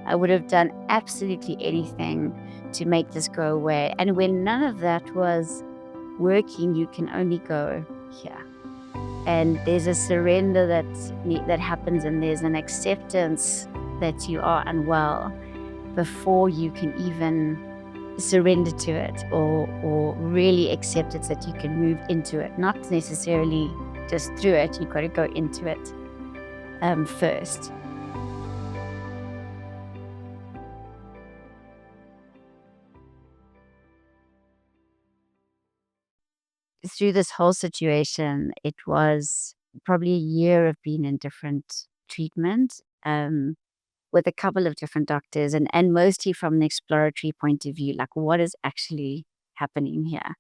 I would have done absolutely anything to make this go away. And when none of that was working, you can only go here. And there's a surrender that happens, and there's an acceptance that you are unwell before you can even surrender to it or really accept it, that you can move into it, not necessarily just through it. You've got to go into it first. Through this whole situation, it was probably a year of being in different treatment with a couple of different doctors, and mostly from an exploratory point of view, like what is actually happening here.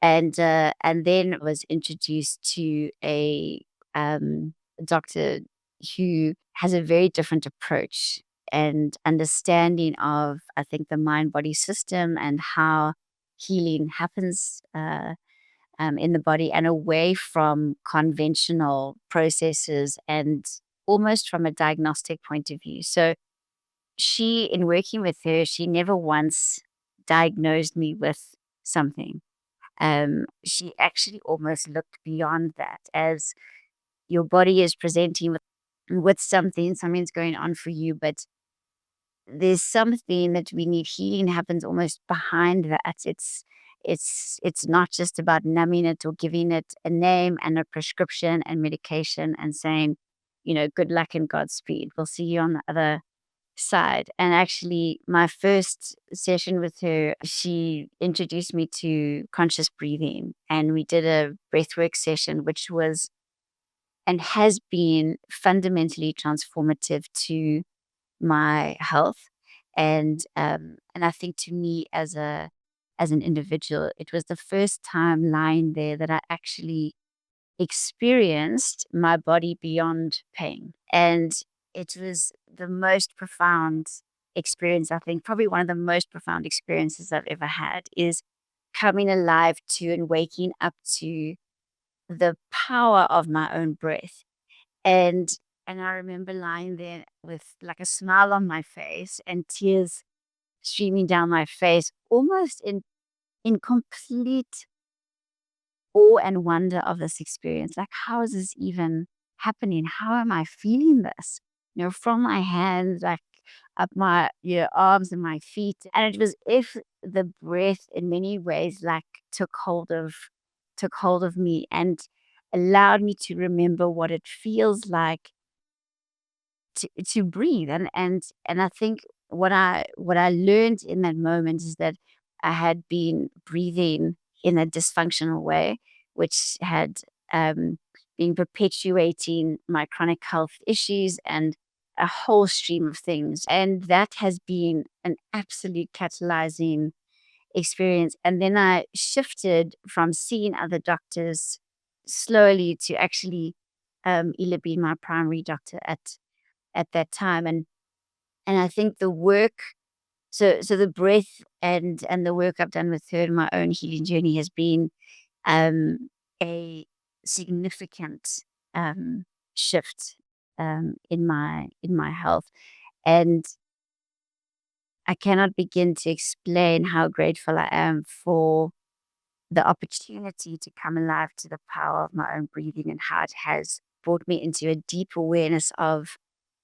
And then was introduced to a doctor who has a very different approach and understanding of, I think, the mind-body system and how healing happens in the body, and away from conventional processes and almost from a diagnostic point of view. So in working with her, she never once diagnosed me with something. She actually almost looked beyond that, as your body is presenting with something's going on for you, but there's something that we need healing happens almost behind that. It's not just about numbing it or giving it a name and a prescription and medication and saying, good luck and Godspeed. We'll see you on the other side. And actually, my first session with her, she introduced me to conscious breathing, and we did a breathwork session, which was and has been fundamentally transformative to my health. And I think, to me as an individual, it was the first time lying there that I actually experienced my body beyond pain. And it was the most profound experience. I think probably one of the most profound experiences I've ever had is coming alive to and waking up to the power of my own breath. And I remember lying there with like a smile on my face and tears streaming down my face, almost in complete awe and wonder of this experience. Like, how is this even happening? How am I feeling this? From my hands, like up my arms and my feet. And it was if the breath in many ways like took hold of me and allowed me to remember what it feels like to breathe. And I think what I learned in that moment is that I had been breathing in a dysfunctional way, which had been perpetuating my chronic health issues and a whole stream of things. And that has been an absolute catalyzing experience. And then I shifted from seeing other doctors slowly to actually Ela being my primary doctor at that time. And I think the work, so the breath and the work I've done with her in my own healing journey has been a significant shift in my health. And I cannot begin to explain how grateful I am for the opportunity to come alive to the power of my own breathing, and how it has brought me into a deep awareness of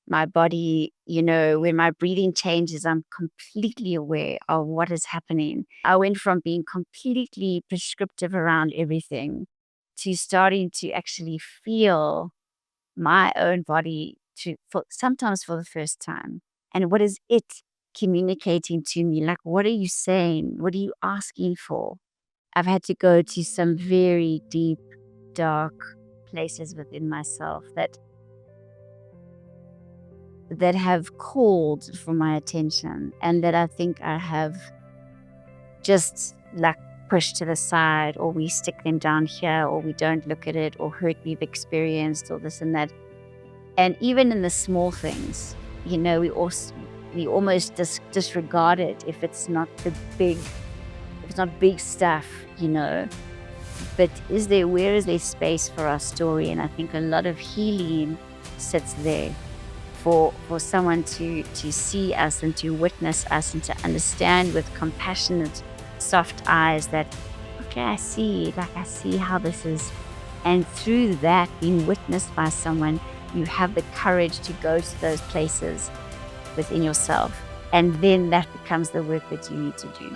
my body. When my breathing changes, I'm completely aware of what is happening. I went from being completely prescriptive around everything to starting to actually feel my own body sometimes for the first time. And what is it communicating to me? Like, what are you saying? What are you asking for? I've had to go to some very deep, dark places within myself that have called for my attention, and that I think I have just like pushed to the side, or we stick them down here, or we don't look at it, or hurt we've experienced, or this and that. And even in the small things, we almost disregard it if it's not big stuff. But where is there space for our story? And I think a lot of healing sits there for someone to see us and to witness us and to understand with compassionate, soft eyes that, okay, I see how this is. And through that, being witnessed by someone, you have the courage to go to those places within yourself. And then that becomes the work that you need to do.